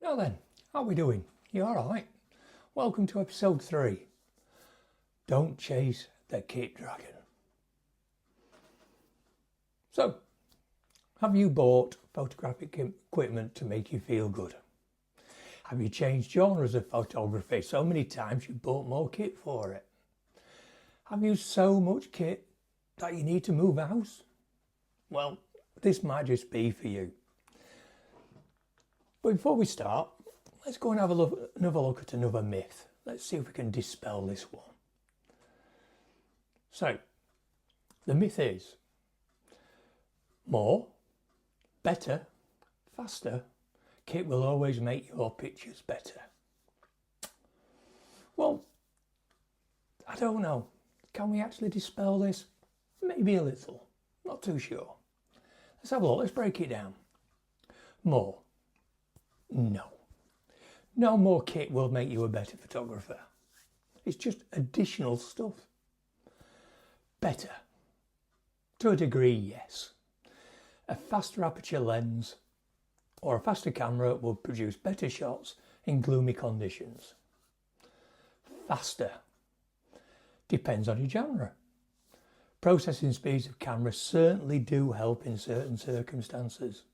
Now then, how are we doing? You alright? Welcome to episode 3. Don't chase the kit dragon. So, have you bought photographic equipment to make you feel good? Have you changed genres of photography so many times you bought more kit for it? Have you so much kit that you need to move house? Well, this might just be for you. But before we start, let's go and have another look at another myth. Let's see if we can dispel this one. So, the myth is more, better, faster kit will always make your pictures better. Well, I don't know. Can we actually dispel this? Maybe a little. Not too sure. Let's have a look. Let's break it down. More. No. No more kit will make you a better photographer. It's just additional stuff. Better. To a degree, yes. A faster aperture lens or a faster camera will produce better shots in gloomy conditions. Faster. Depends on your genre. Processing speeds of cameras certainly do help in certain circumstances.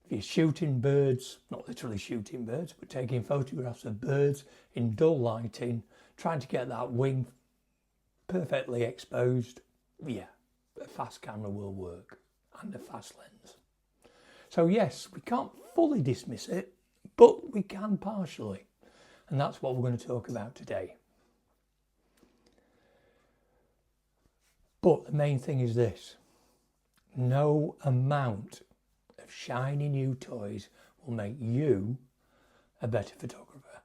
If you're shooting birds, not literally shooting birds, but taking photographs of birds in dull lighting, trying to get that wing perfectly exposed, yeah, a fast camera will work, and a fast lens. So yes, we can't fully dismiss it, but we can partially, and that's what we're going to talk about today. But the main thing is this: no amount of shiny new toys will make you a better photographer.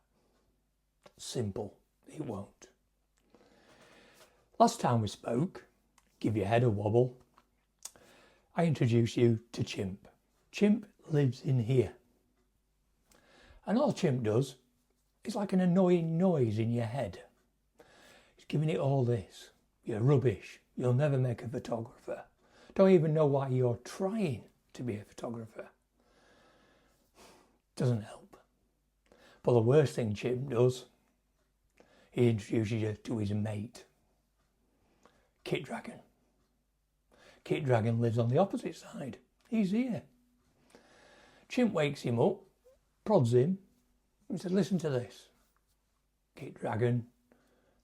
Simple, it won't. Last time we spoke, give your head a wobble, I introduced you to Chimp. Chimp lives in here. And all Chimp does is like an annoying noise in your head. He's giving it all this. You're rubbish. You'll never make a photographer. Don't even know why you're trying to be a photographer. Doesn't help. But the worst thing Chimp does, he introduces you to his mate, Kit Dragon. Kit Dragon lives on the opposite side. He's here. Chimp wakes him up, prods him, and says, listen to this. Kit Dragon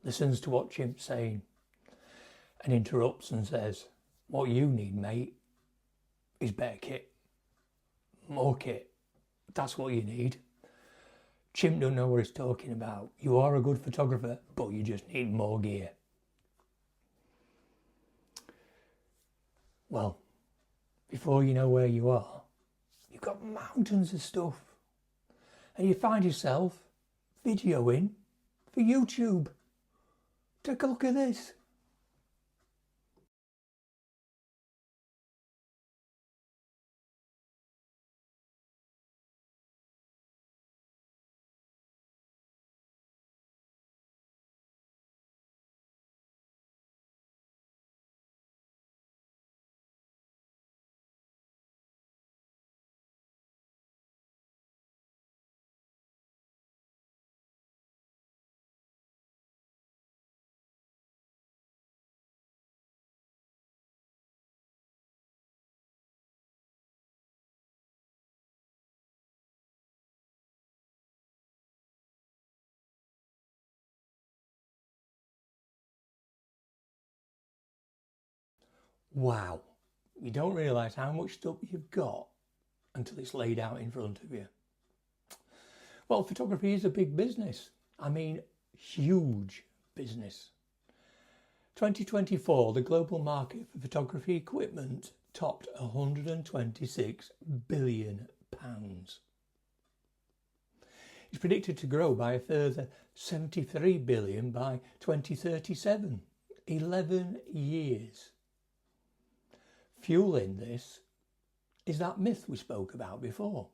listens to what Chimp's saying and interrupts and says, what you need, mate, is better kit. More kit. That's what you need. Chimp don't know what he's talking about. You are a good photographer, but you just need more gear. Well, before you know where you are, you've got mountains of stuff. And you find yourself videoing for YouTube. Take a look at this. Wow, you don't realise how much stuff you've got until it's laid out in front of you. Well, photography is a big business. I mean, huge business. 2024, the global market for photography equipment topped £126 billion. It's predicted to grow by a further 73 billion by 2037. 11 years. Fueling this is that myth we spoke about before,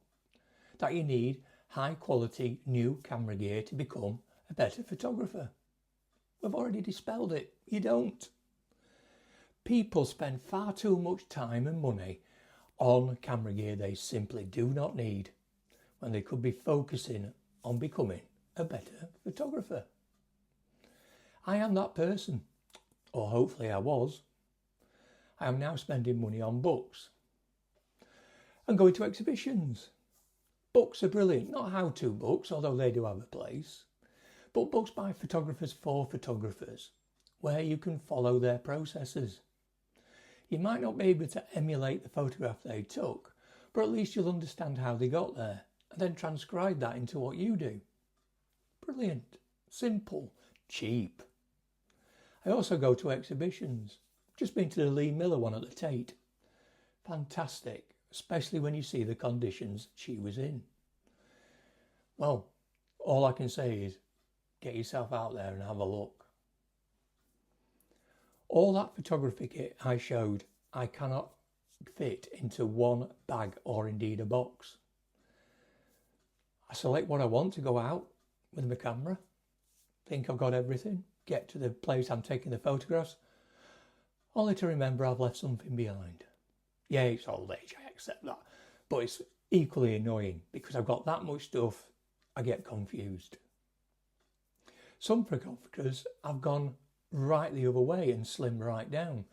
that you need high quality new camera gear to become a better photographer. We've already dispelled it. You don't. People spend far too much time and money on camera gear they simply do not need, when they could be focusing on becoming a better photographer. I am that person, or hopefully I was. I am now spending money on books and going to exhibitions. Books are brilliant, not how-to books, although they do have a place, but books by photographers for photographers, where you can follow their processes. You might not be able to emulate the photograph they took, but at least you'll understand how they got there and then transcribe that into what you do. Brilliant, simple, cheap. I also go to exhibitions. Just been to the Lee Miller one at the Tate. Fantastic, especially when you see the conditions she was in. Well, all I can say is get yourself out there and have a look. All that photography kit I showed, I cannot fit into one bag or indeed a box. I select what I want to go out with my camera, think I've got everything, get to the place I'm taking the photographs, only to remember I've left something behind. Yeah, it's old age, I accept that, but it's equally annoying because I've got that much stuff, I get confused. Some photographers have gone right the other way and slim right down,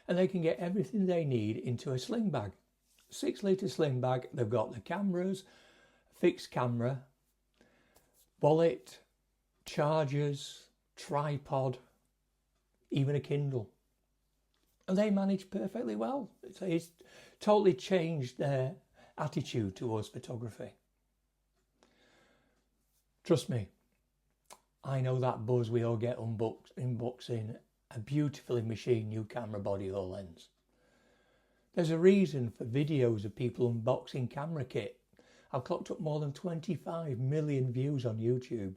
and they can get everything they need into a sling bag. 6 litre sling bag, they've got the cameras, fixed camera, wallet, chargers, tripod, even a Kindle. And they manage perfectly well. It's totally changed their attitude towards photography. Trust me, I know that buzz we all get unboxing a beautifully machined new camera body or lens. There's a reason for videos of people unboxing camera kit. I've clocked up more than 25 million views on YouTube.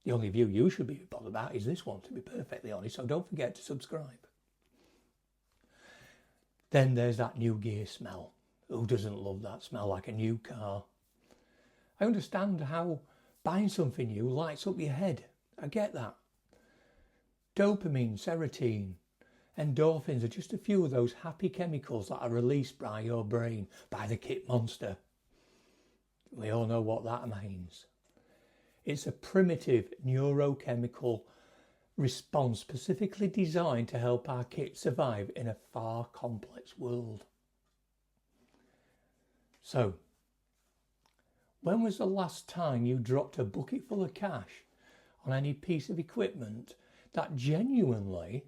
The only view you should be bothered about is this one, to be perfectly honest, so don't forget to subscribe. Then there's that new gear smell. Who doesn't love that smell like a new car? I understand how buying something new lights up your head. I get that. Dopamine, serotonin, endorphins are just a few of those happy chemicals that are released by your brain, by the kit monster. We all know what that means. It's a primitive neurochemical response specifically designed to help our kit survive in a far complex world. So, when was the last time you dropped a bucket full of cash on any piece of equipment that genuinely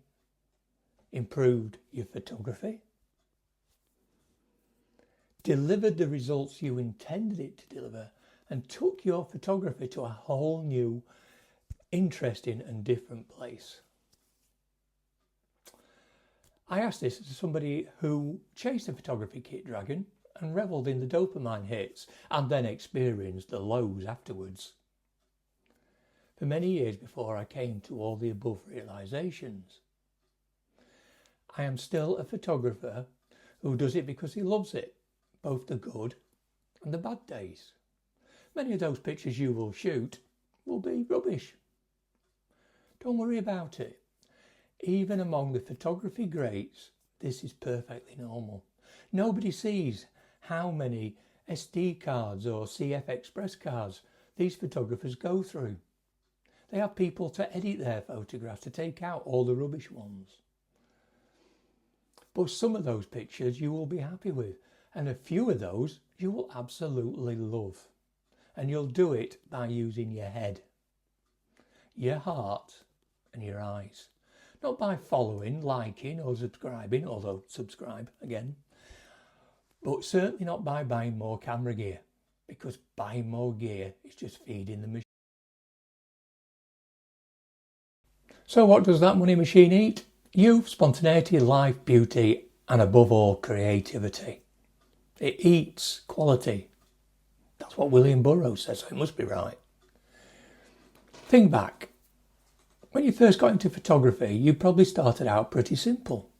improved your photography, delivered the results you intended it to deliver, and took your photography to a whole new, interesting and different place? I asked this as somebody who chased a photography kit dragon and revelled in the dopamine hits and then experienced the lows afterwards. For many years before I came to all the above realisations, I am still a photographer who does it because he loves it, both the good and the bad days. Many of those pictures you will shoot will be rubbish. Don't worry about it. Even among the photography greats, this is perfectly normal. Nobody sees how many SD cards or CF Express cards these photographers go through. They have people to edit their photographs to take out all the rubbish ones. But some of those pictures you will be happy with, and a few of those you will absolutely love. And you'll do it by using your head, your heart and your eyes. Not by following, liking or subscribing, although subscribe again, but certainly not by buying more camera gear, because buying more gear is just feeding the machine. So what does that money machine eat? Youth, spontaneity, life, beauty and above all creativity. It eats quality. That's what William Burroughs says, so it must be right. Think back. When you first got into photography, you probably started out pretty simple.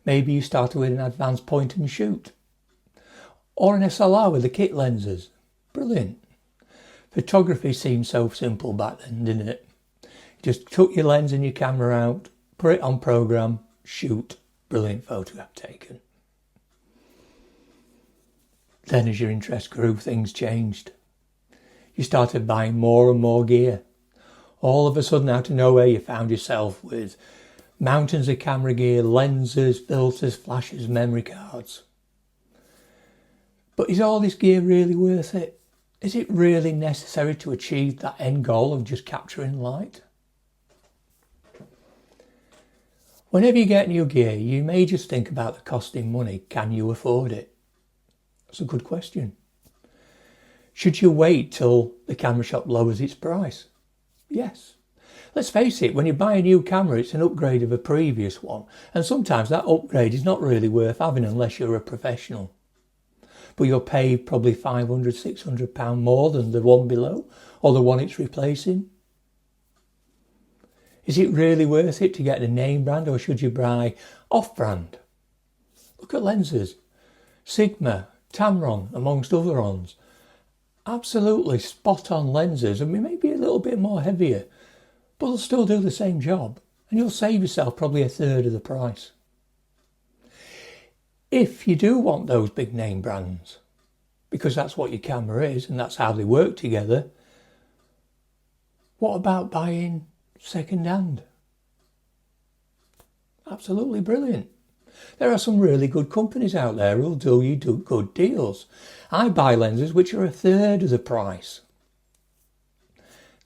Maybe you started with an advanced point and shoot, or an SLR with the kit lenses. Brilliant. Photography seemed so simple back then, didn't it? You just took your lens and your camera out, put it on program, shoot, brilliant photograph taken. Then as your interest grew, things changed. You started buying more and more gear. All of a sudden, out of nowhere, you found yourself with mountains of camera gear, lenses, filters, flashes, memory cards. But is all this gear really worth it? Is it really necessary to achieve that end goal of just capturing light? Whenever you get new gear, you may just think about the cost in money. Can you afford it? That's a good question. Should you wait till the camera shop lowers its price? Yes. Let's face it, when you buy a new camera, it's an upgrade of a previous one. And sometimes that upgrade is not really worth having unless you're a professional. But you'll pay probably £500, £600 more than the one below or the one it's replacing. Is it really worth it to get a name brand, or should you buy off-brand? Look at lenses. Sigma, Tamron, amongst other ones. Absolutely spot-on lenses, and maybe a little bit more heavier, but they'll still do the same job, and you'll save yourself probably a third of the price. If you do want those big name brands, because that's what your camera is and that's how they work together, what about buying second hand? Absolutely brilliant. There are some really good companies out there who'll do you good deals. I buy lenses which are a third of the price.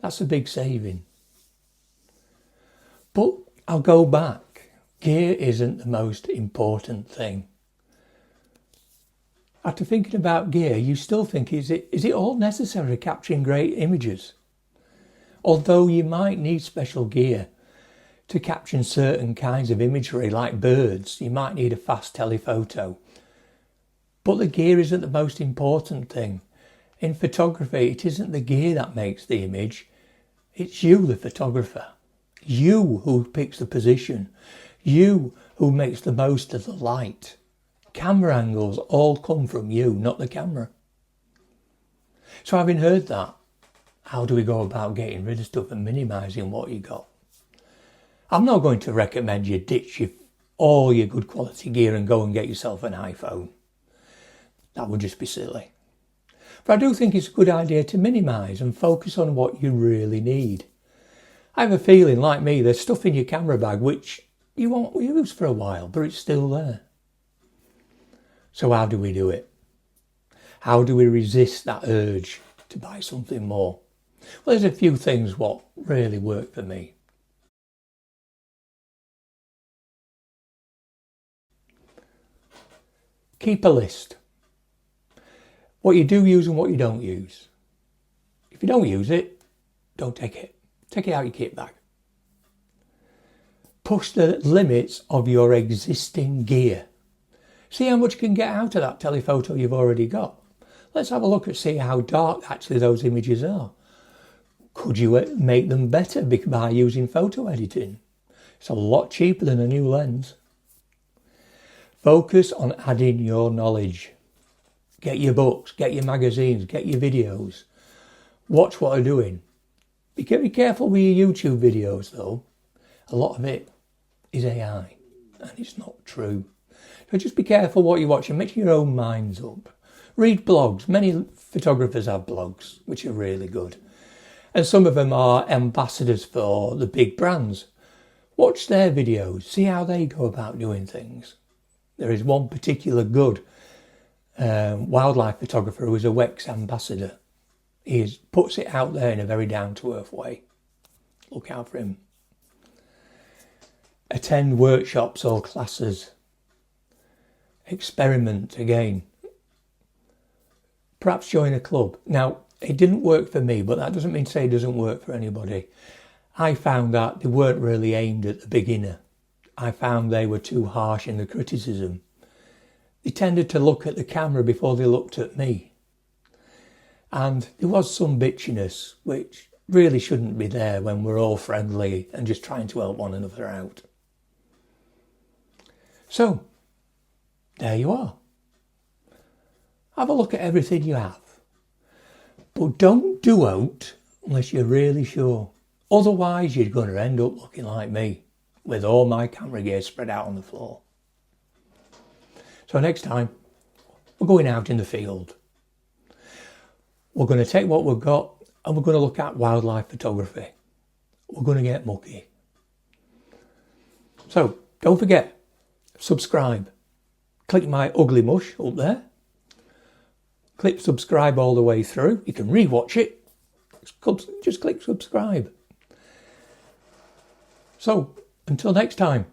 That's a big saving. But I'll go back. Gear isn't the most important thing. After thinking about gear, you still think, is it all necessary capturing great images? Although you might need special gear to capture certain kinds of imagery like birds, you might need a fast telephoto. But the gear isn't the most important thing. In photography, it isn't the gear that makes the image. It's you, the photographer. You who picks the position. You who makes the most of the light. Camera angles all come from you, not the camera. So having heard that, how do we go about getting rid of stuff and minimising what you got? I'm not going to recommend you ditch all your good quality gear and go and get yourself an iPhone. That would just be silly. But I do think it's a good idea to minimise and focus on what you really need. I have a feeling, like me, there's stuff in your camera bag which you won't use for a while, but it's still there. So how do we do it? How do we resist that urge to buy something more? Well, there's a few things what really work for me. Keep a list. What you do use and what you don't use. If you don't use it, don't take it. Take it out your kit bag. Push the limits of your existing gear. See how much you can get out of that telephoto you've already got. Let's have a look and see how dark actually those images are. Could you make them better by using photo editing? It's a lot cheaper than a new lens. Focus on adding your knowledge. Get your books, get your magazines, get your videos. Watch what I'm doing. Be careful with your YouTube videos though. A lot of it is AI and it's not true. So just be careful what you watch and make your own minds up. Read blogs. Many photographers have blogs, which are really good. And some of them are ambassadors for the big brands. Watch their videos. See how they go about doing things. There is one particular good wildlife photographer who is a WEX ambassador. He puts it out there in a very down-to-earth way. Look out for him. Attend workshops or classes. Experiment again. Perhaps join a club. Now, it didn't work for me, but that doesn't mean to say it doesn't work for anybody. I found that they weren't really aimed at the beginner. I found they were too harsh in the criticism. They tended to look at the camera before they looked at me. And there was some bitchiness, which really shouldn't be there when we're all friendly and just trying to help one another out. So, there you are. Have a look at everything you have. But don't do out unless you're really sure. Otherwise, you're going to end up looking like me, with all my camera gear spread out on the floor. So next time, We're going out in the field. We're going to take what we've got and we're going to look at wildlife photography. We're going to get mucky. So don't forget, subscribe. Click my ugly mush up there. Click subscribe all the way through. You can re-watch it. Just click subscribe. So until next time,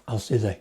I'll see you.